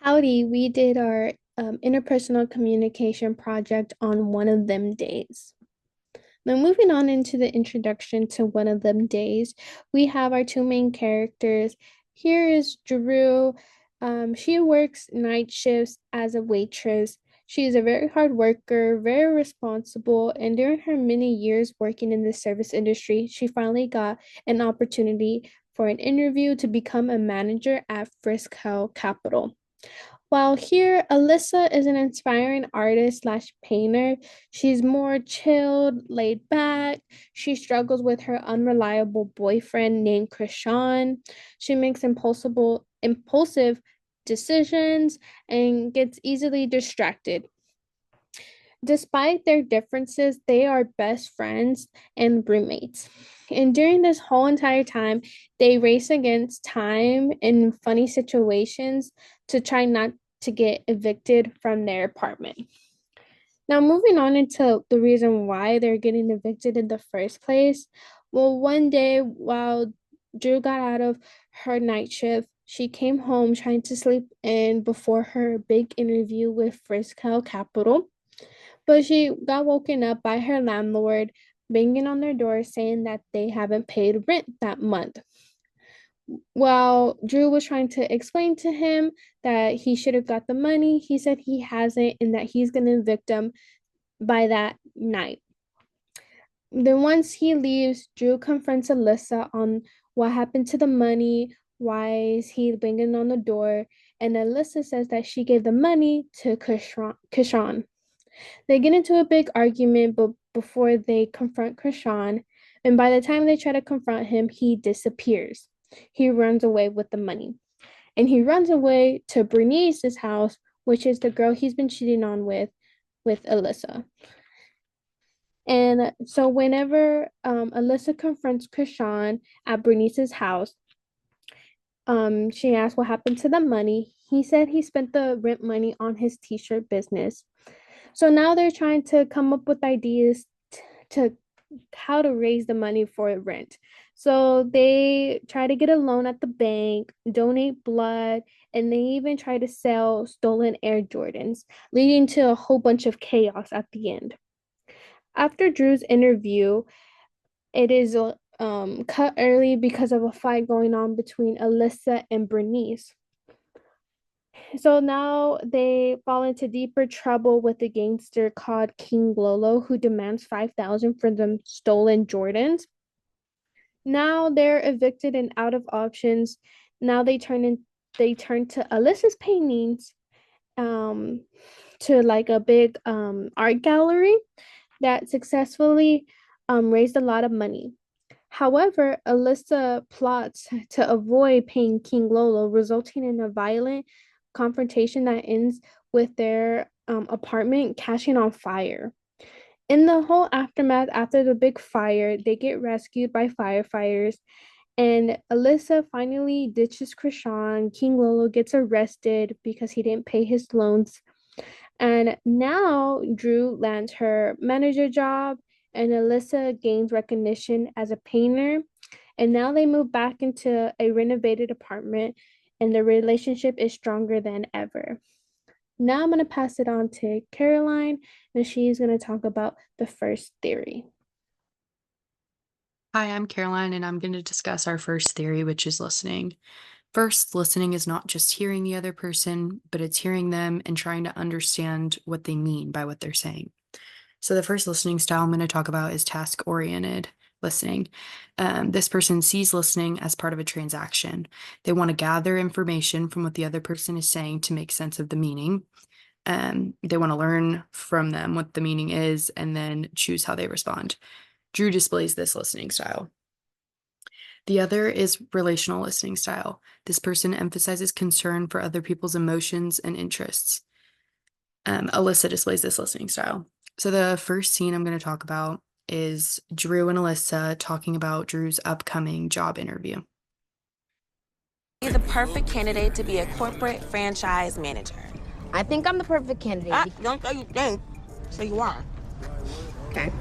Howdy, we did our interpersonal communication project on one of them days. Now, moving on into the introduction to one of them days, we have our two main characters. Here is Drew. She works night shifts as a waitress. She is a very hard worker, very responsible, and during her many years working in the service industry, she finally got an opportunity for an interview to become a manager at Frisco Capital. While here, Alyssa is an inspiring artist slash painter. She's more chilled, laid back. She struggles with her unreliable boyfriend named Krishan. She makes impulsive decisions and gets easily distracted. Despite their differences, they are best friends and roommates. And during this whole entire time, they race against time in funny situations to try not to get evicted from their apartment. Now, moving on into the reason why they're getting evicted in the first place. Well, one day while Drew got out of her night shift, she came home trying to sleep in before her big interview with Frisco Capital. But she got woken up by her landlord banging on their door saying that they haven't paid rent that month. While Drew was trying to explain to him that he should have got the money, he said he hasn't and that he's going to evict him by that night. Then once he leaves, Drew confronts Alyssa on what happened to the money, why is he banging on the door, and Alyssa says that she gave the money to Krishan. They get into a big argument but before they confront Krishan, and by the time they try to confront him, he disappears. He runs away with the money. And he runs away to Bernice's house, which is the girl he's been cheating on with Alyssa. And so whenever Alyssa confronts Krishan at Bernice's house, she asks what happened to the money. He said he spent the rent money on his t-shirt business. So now they're trying to come up with ideas to how to raise the money for rent. So they try to get a loan at the bank, donate blood, and they even try to sell stolen Air Jordans, leading to a whole bunch of chaos at the end. After Drew's interview, it is cut early because of a fight going on between Alyssa and Bernice. So now they fall into deeper trouble with a gangster called King Lolo, who demands 5,000 for the stolen Jordans. Now they're evicted and out of options. Now they turn to Alyssa's paintings um to like a big art gallery that successfully raised a lot of money. However, Alyssa plots to avoid paying King Lolo, resulting in a violent confrontation that ends with their apartment catching on fire. In the whole aftermath, after the big fire, they get rescued by firefighters, and Alyssa finally ditches Krishan. King Lolo gets arrested because he didn't pay his loans. And now Drew lands her manager job, and Alyssa gains recognition as a painter. And now they move back into a renovated apartment, and the relationship is stronger than ever. Now I'm going to pass it on to Caroline, and she's going to talk about the first theory. Hi, I'm Caroline, and I'm going to discuss our first theory, which is listening. First, listening is not just hearing the other person, but it's hearing them and trying to understand what they mean by what they're saying. So, the first listening style I'm going to talk about is task oriented listening. This person sees listening as part of a transaction. They want to gather information from what the other person is saying to make sense of the meaning. They want to learn from them what the meaning is and then choose how they respond. Drew displays this listening style. The other is relational listening style. This person emphasizes concern for other people's emotions and interests. Alyssa displays this listening style. So the first scene I'm going to talk about is Drew and Alyssa talking about Drew's upcoming job interview. You're the perfect candidate to be a corporate franchise manager. I think I'm the perfect candidate. Don't say you think, so you are. Okay.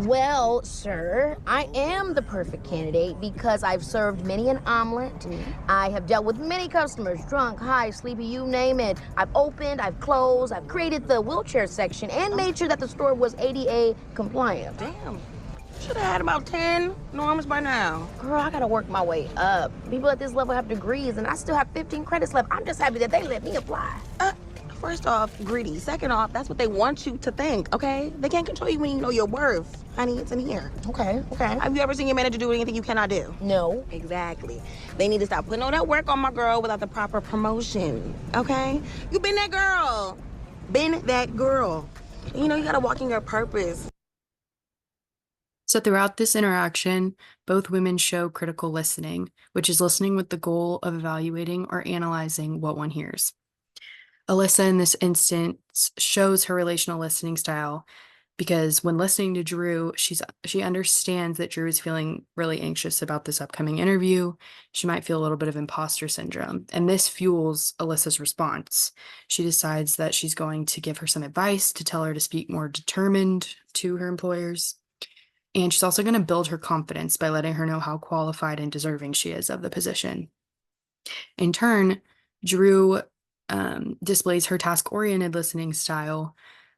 Well, sir, I am the perfect candidate because I've served many an omelet. I have dealt with many customers, drunk, high, sleepy, you name it. I've opened, I've closed, I've created the wheelchair section and made sure that the store was ADA compliant. Damn. Should have had about 10 norms by now. Girl, I gotta work my way up. People at this level have degrees and I still have 15 credits left. I'm just happy that they let me apply. First off, greedy. Second off, that's what they want you to think, okay? They can't control you when you know your worth. Honey, it's in here. Okay. Have you ever seen your manager do anything you cannot do? No. Exactly. They need to stop putting all that work on my girl without the proper promotion, okay? You been that girl. Been that girl. You know, you gotta walk in your purpose. So, throughout this interaction, both women show critical listening, which is listening with the goal of evaluating or analyzing what one hears. Alyssa, in this instance, shows her relational listening style because when listening to Drew, she understands that Drew is feeling really anxious about this upcoming interview. She might feel a little bit of imposter syndrome, and this fuels Alyssa's response. She decides that she's going to give her some advice to tell her to speak more determined to her employers. And she's also going to build her confidence by letting her know how qualified and deserving she is of the position. In turn, Drew displays her task-oriented listening style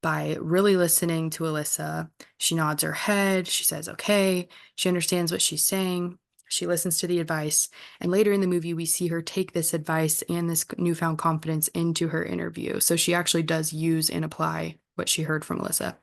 by really listening to Alyssa. She nods her head, she says, okay, she understands what she's saying, she listens to the advice, and later in the movie, we see her take this advice and this newfound confidence into her interview. So she actually does use and apply what she heard from Alyssa.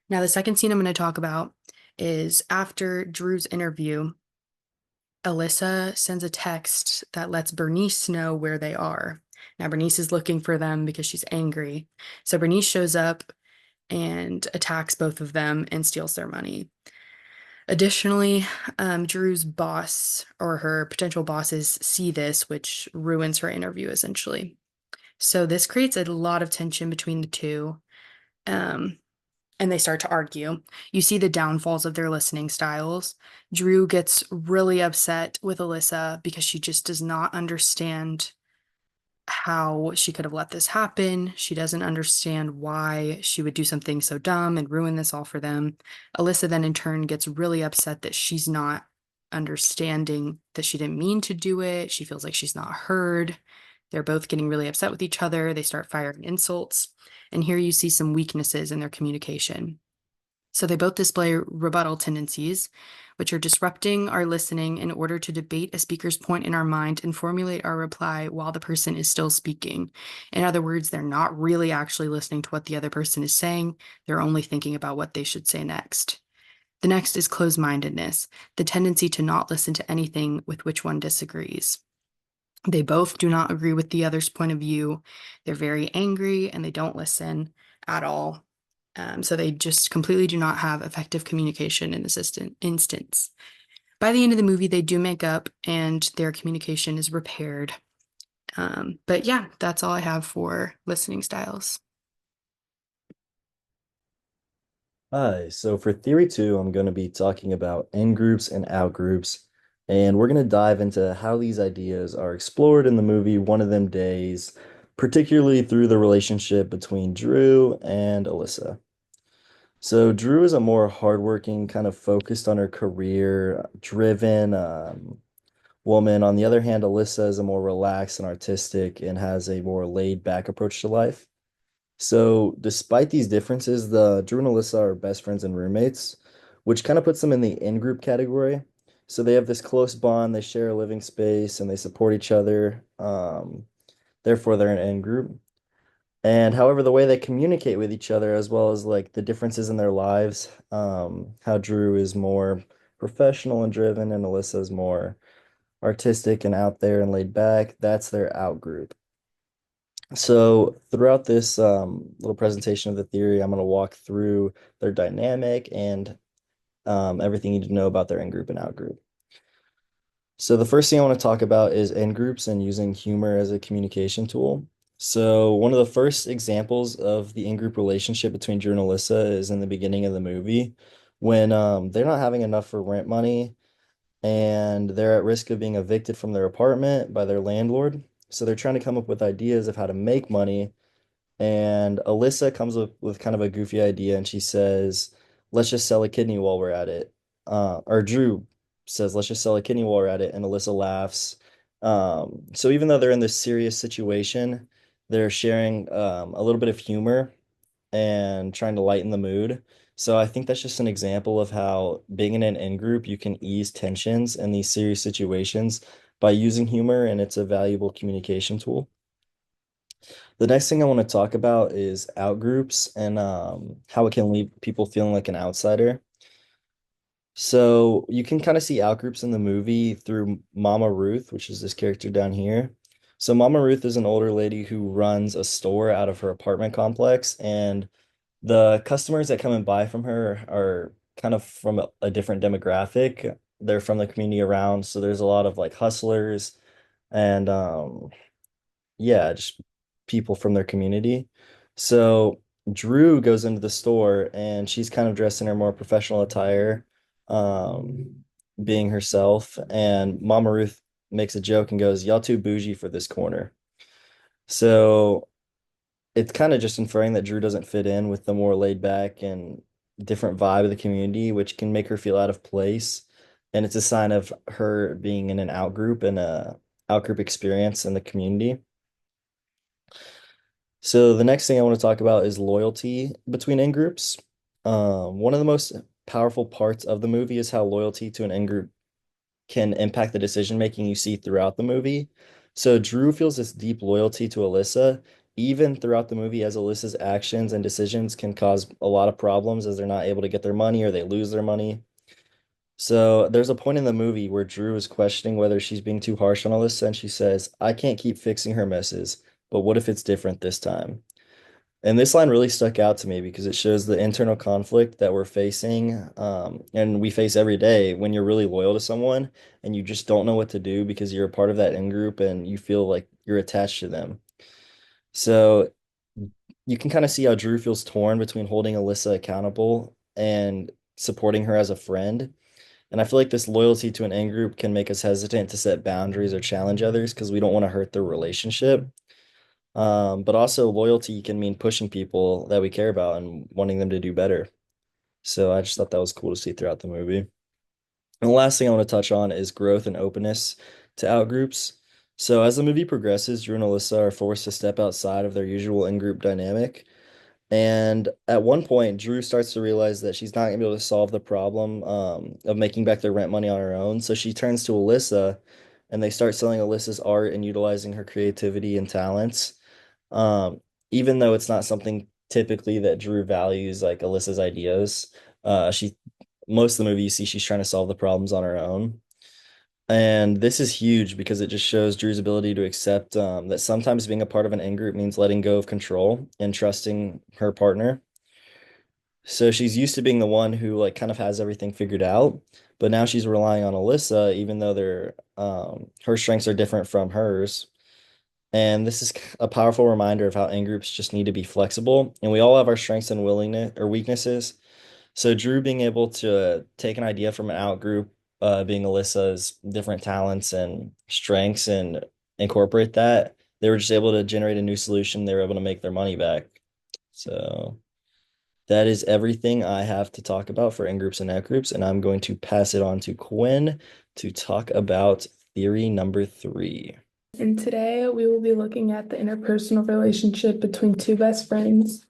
Now, the second scene I'm going to talk about is after Drew's interview, Alyssa sends a text that lets Bernice know where they are. Now, Bernice is looking for them because she's angry. So Bernice shows up and attacks both of them and steals their money. Additionally, Drew's boss or her potential bosses see this, which ruins her interview essentially. So this creates a lot of tension between the two. And they start to argue. You see the downfalls of their listening styles. Drew gets really upset with Alyssa because she just does not understand how she could have let this happen. She doesn't understand why she would do something so dumb and ruin this all for them. Alyssa then in turn gets really upset that she's not understanding that she didn't mean to do it. She feels like she's not heard. They're both getting really upset with each other. They start firing insults. And here you see some weaknesses in their communication. So they both display rebuttal tendencies, which are disrupting our listening in order to debate a speaker's point in our mind and formulate our reply while the person is still speaking. In other words, they're not really actually listening to what the other person is saying. They're only thinking about what they should say next. The next is closed-mindedness, the tendency to not listen to anything with which one disagrees. They both do not agree with the other's point of view. They're very angry and they don't listen at all. So they just completely do not have effective communication in this instance. By the end of the movie, they do make up and their communication is repaired. But yeah, that's all I have for listening styles. Hi, so for theory two, I'm going to be talking about in groups and out groups, and we're going to dive into how these ideas are explored in the movie One of Them Days, particularly through the relationship between Drew and Alyssa. So Drew is a more hardworking, kind of focused on her career, driven woman. On the other hand, Alyssa is a more relaxed and artistic and has a more laid back approach to life. So, despite these differences, the Drew and Alyssa are best friends and roommates, which kind of puts them in the in-group category. So they have this close bond, they share a living space, and they support each other. Therefore, they're an in-group. And however, the way they communicate with each other, as well as like the differences in their lives, how Drew is more professional and driven, and Alyssa is more artistic and out there and laid back, that's their out group. So throughout this little presentation of the theory, I'm going to walk through their dynamic and everything you need to know about their in-group and out-group. So the first thing I want to talk about is in-groups and using humor as a communication tool. So one of the first examples of the in-group relationship between Drew and Alyssa is in the beginning of the movie when they're not having enough for rent money and they're at risk of being evicted from their apartment by their landlord. So they're trying to come up with ideas of how to make money. And Alyssa comes up with kind of a goofy idea and she says, let's just sell a kidney while we're at it. Or Drew says, let's just sell a kidney while we're at it, and Alyssa laughs. So even though they're in this serious situation, they're sharing a little bit of humor and trying to lighten the mood. So I think that's just an example of how being in an in group, you can ease tensions in these serious situations by using humor, and it's a valuable communication tool. The next thing I want to talk about is out groups and how it can leave people feeling like an outsider. So you can kind of see out groups in the movie through Mama Ruth, which is this character down here. So Mama Ruth is an older lady who runs a store out of her apartment complex, and the customers that come and buy from her are kind of from a different demographic. They're from the community around, so there's a lot of like hustlers and yeah, just people from their community. So Drew goes into the store and she's kind of dressed in her more professional attire, being herself. And Mama Ruth makes a joke and goes, "Y'all too bougie for this corner." So it's kind of just inferring that Drew doesn't fit in with the more laid back and different vibe of the community, which can make her feel out of place. And it's a sign of her being in an out group and a out group experience in the community. So the next thing I want to talk about is loyalty between in-groups. One of the most powerful parts of the movie is how loyalty to an in-group can impact the decision making you see throughout the movie. So Drew feels this deep loyalty to Alyssa, even throughout the movie, as Alyssa's actions and decisions can cause a lot of problems as they're not able to get their money or they lose their money. So there's a point in the movie where Drew is questioning whether she's being too harsh on Alyssa, and she says, "I can't keep fixing her messes, but what if it's different this time?" And this line really stuck out to me because it shows the internal conflict that we're facing, and we face every day when you're really loyal to someone and you just don't know what to do because you're a part of that in group and you feel like you're attached to them. So you can kind of see how Drew feels torn between holding Alyssa accountable and supporting her as a friend. And I feel like this loyalty to an in group can make us hesitant to set boundaries or challenge others because we don't want to hurt their relationship. But also loyalty can mean pushing people that we care about and wanting them to do better. So I just thought that was cool to see throughout the movie. And the last thing I want to touch on is growth and openness to outgroups. So as the movie progresses, Drew and Alyssa are forced to step outside of their usual in-group dynamic. And at one point, Drew starts to realize that she's not gonna be able to solve the problem of making back their rent money on her own. So she turns to Alyssa, and they start selling Alyssa's art and utilizing her creativity and talents. Even though it's not something typically that Drew values, like Alyssa's ideas, she most of the movie you see she's trying to solve the problems on her own. And this is huge because it just shows Drew's ability to accept that sometimes being a part of an in-group means letting go of control and trusting her partner. So she's used to being the one who like kind of has everything figured out, but now she's relying on Alyssa, even though her strengths are different from hers. And this is a powerful reminder of how in-groups just need to be flexible, and we all have our strengths and willingness or weaknesses. So Drew being able to take an idea from an out group, being Alyssa's different talents and strengths, and incorporate that, they were just able to generate a new solution. They were able to make their money back. So that is everything I have to talk about for in groups and out groups, and I'm going to pass it on to Quinn to talk about theory number 3. And today we will be looking at the interpersonal relationship between two best friends,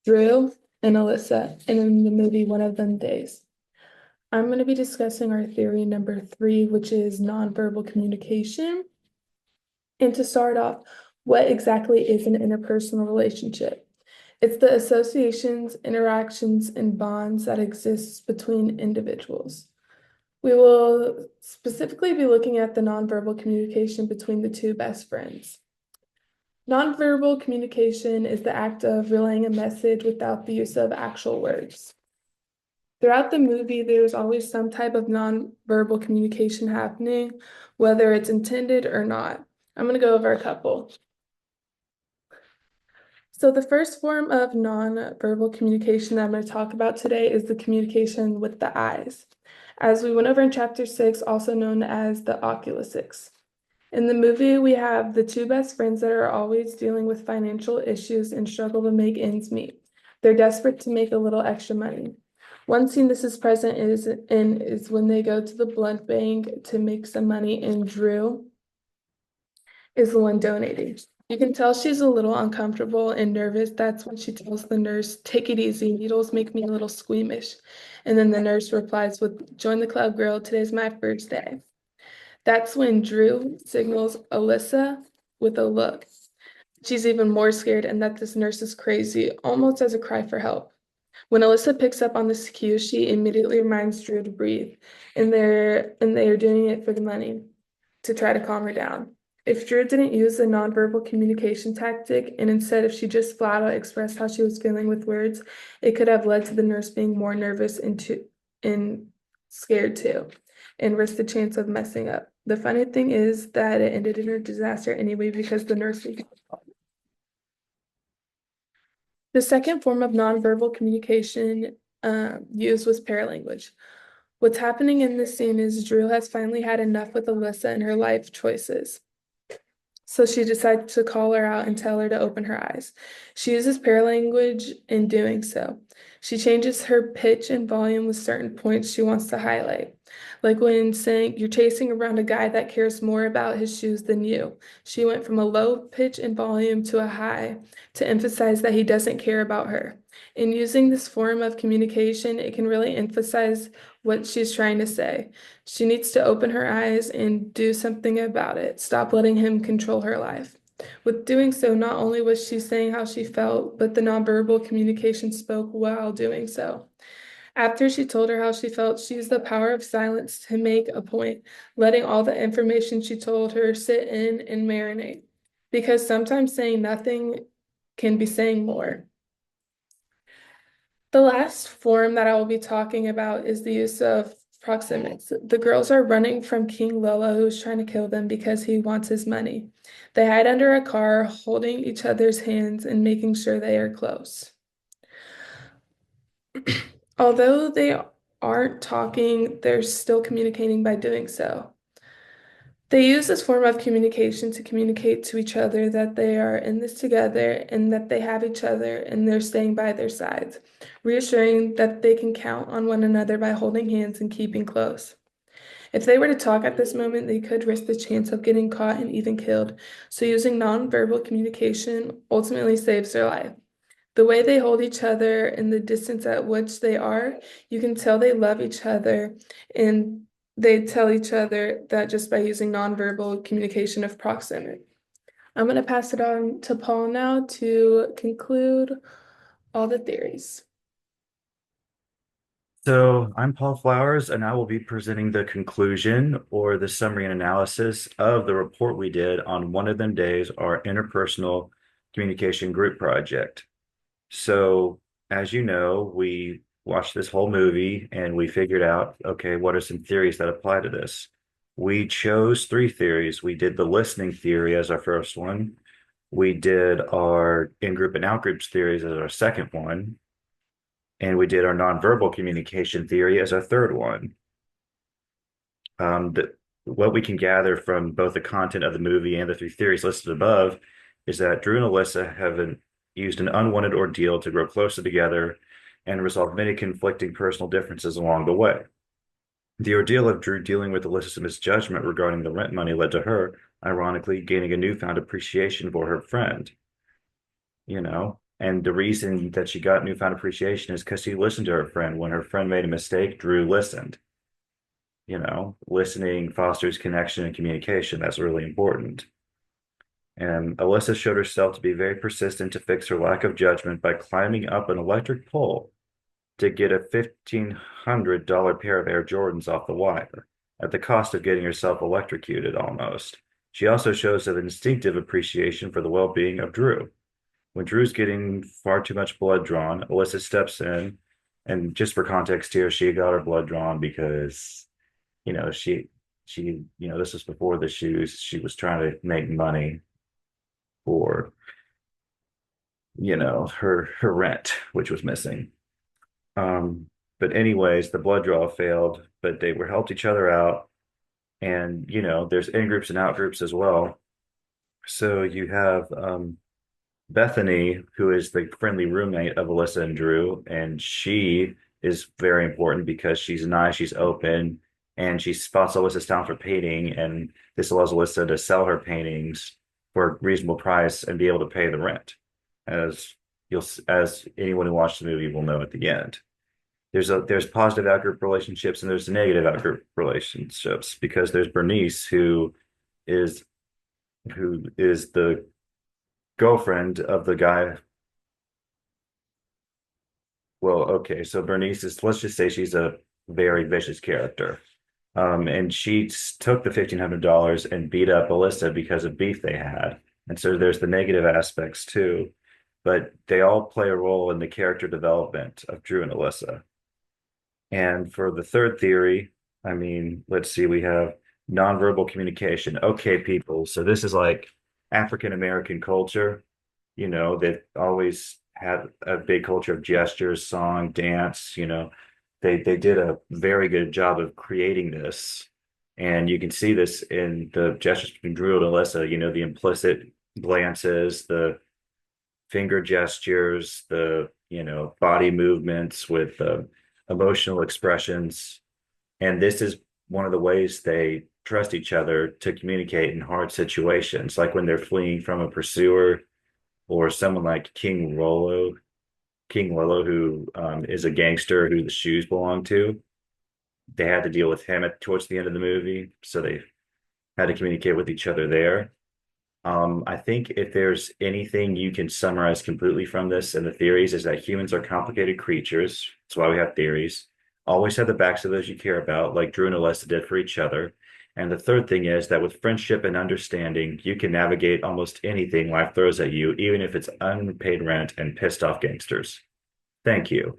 Drew and Alyssa, and in the movie One of Them Days. I'm going to be discussing our theory number 3, which is nonverbal communication. And to start off, what exactly is an interpersonal relationship? It's the associations, interactions, and bonds that exist between individuals. We will specifically be looking at the nonverbal communication between the two best friends. Nonverbal communication is the act of relaying a message without the use of actual words. Throughout the movie, there's always some type of nonverbal communication happening, whether it's intended or not. I'm going to go over a couple. So the first form of nonverbal communication that I'm going to talk about today is the communication with the eyes, as we went over in chapter 6, also known as the oculesics. In the movie, we have the two best friends that are always dealing with financial issues and struggle to make ends meet. They're desperate to make a little extra money. One scene this is present is when they go to the blood bank to make some money, and Drew is the one donating. You can tell she's a little uncomfortable and nervous. That's when she tells the nurse, "Take it easy, needles make me a little squeamish." And then the nurse replies with, "Join the club, girl, today's my first day." That's when Drew signals Alyssa with a look. She's even more scared and that this nurse is crazy, almost as a cry for help. When Alyssa picks up on this cue, she immediately reminds Drew to breathe, and they are doing it for the money to try to calm her down. If Drew didn't use the nonverbal communication tactic, and instead if she just flat out expressed how she was feeling with words, it could have led to the nurse being more nervous and scared too, and risk the chance of messing up. The funny thing is that it ended in a disaster anyway because the nurse. The second form of nonverbal communication used was paralanguage. What's happening in this scene is Drew has finally had enough with Alyssa and her life choices. So she decides to call her out and tell her to open her eyes. She uses paralanguage in doing so. She changes her pitch and volume with certain points she wants to highlight. Like when saying, "You're chasing around a guy that cares more about his shoes than you." She went from a low pitch and volume to a high to emphasize that he doesn't care about her. In using this form of communication, it can really emphasize what she's trying to say. She needs to open her eyes and do something about it. Stop letting him control her life. With doing so, not only was she saying how she felt, but the nonverbal communication spoke while doing so. After she told her how she felt, she used the power of silence to make a point, letting all the information she told her sit in and marinate. Because sometimes saying nothing can be saying more. The last form that I will be talking about is the use of proxemics. The girls are running from King Lola, who's trying to kill them because he wants his money. They hide under a car, holding each other's hands and making sure they are close. Although they aren't talking, they're still communicating by doing so. They use this form of communication to communicate to each other that they are in this together and that they have each other and they're staying by their sides, reassuring that they can count on one another by holding hands and keeping close. If they were to talk at this moment, they could risk the chance of getting caught and even killed. So using nonverbal communication ultimately saves their life. The way they hold each other and the distance at which they are, you can tell they love each other, and they tell each other that just by using nonverbal communication of proximity. I'm going to pass it on to Paul now to conclude all the theories. So I'm Paul Flowers, and I will be presenting the conclusion or the summary and analysis of the report we did on one of them days, our interpersonal communication group project. So, as you know, we watched this whole movie and we figured out, okay, what are some theories that apply to this? We chose three theories. We did the listening theory as our first one. We did our in-group and out-groups theories as our second one. And we did our nonverbal communication theory as our third one. What we can gather from both the content of the movie and the three theories listed above is that Drew and Alyssa have used an unwanted ordeal to grow closer together and resolve many conflicting personal differences along the way. The ordeal of Drew dealing with Alyssa's misjudgment regarding the rent money led to her, ironically, gaining a newfound appreciation for her friend. And the reason that she got newfound appreciation is because she listened to her friend. When her friend made a mistake, Drew listened. Listening fosters connection and communication. That's really important. And Alyssa showed herself to be very persistent to fix her lack of judgment by climbing up an electric pole to get a $1,500 pair of Air Jordans off the wire, at the cost of getting herself electrocuted almost. She also shows an instinctive appreciation for the well-being of Drew. When Drew's getting far too much blood drawn, Alyssa steps in, and just for context here, she got her blood drawn because, this was before the shoes. She was trying to make money for, her rent, which was missing. But anyways, the blood draw failed, but they were helped each other out. And, there's in groups and out groups as well. So you have, Bethany, who is the friendly roommate of Alyssa and Drew, and she is very important because she's nice, she's open, and she spots Alyssa's talent for painting, and this allows Alyssa to sell her paintings for a reasonable price and be able to pay the rent, as as anyone who watched the movie will know at the end. There's positive outgroup relationships and there's negative outgroup relationships because there's Bernice is who is the girlfriend of the guy. Well, okay, so Bernice is, let's just say she's a very vicious character. And she took the $1,500 and beat up Alyssa because of beef they had. And so there's the negative aspects too, but they all play a role in the character development of Drew and Alyssa. And for the third theory, I mean, let's see, we have nonverbal communication. Okay, people. So this is like African American culture, that always had a big culture of gestures, song, dance, they did a very good job of creating this. And you can see this in the gestures between Drew and Alyssa, the implicit glances, the finger gestures, the, body movements with emotional expressions. And this is one of the ways they trust each other to communicate in hard situations, like when they're fleeing from a pursuer or someone like King Lolo, who is a gangster who the shoes belong to. They had to deal with him towards the end of the movie, so they had to communicate with each other there. I think if there's anything you can summarize completely from this and the theories is that humans are complicated creatures. That's why we have theories. Always have the backs of those you care about, like Drew and Alessa did for each other. And the third thing is that with friendship and understanding, you can navigate almost anything life throws at you, even if it's unpaid rent and pissed off gangsters. Thank you.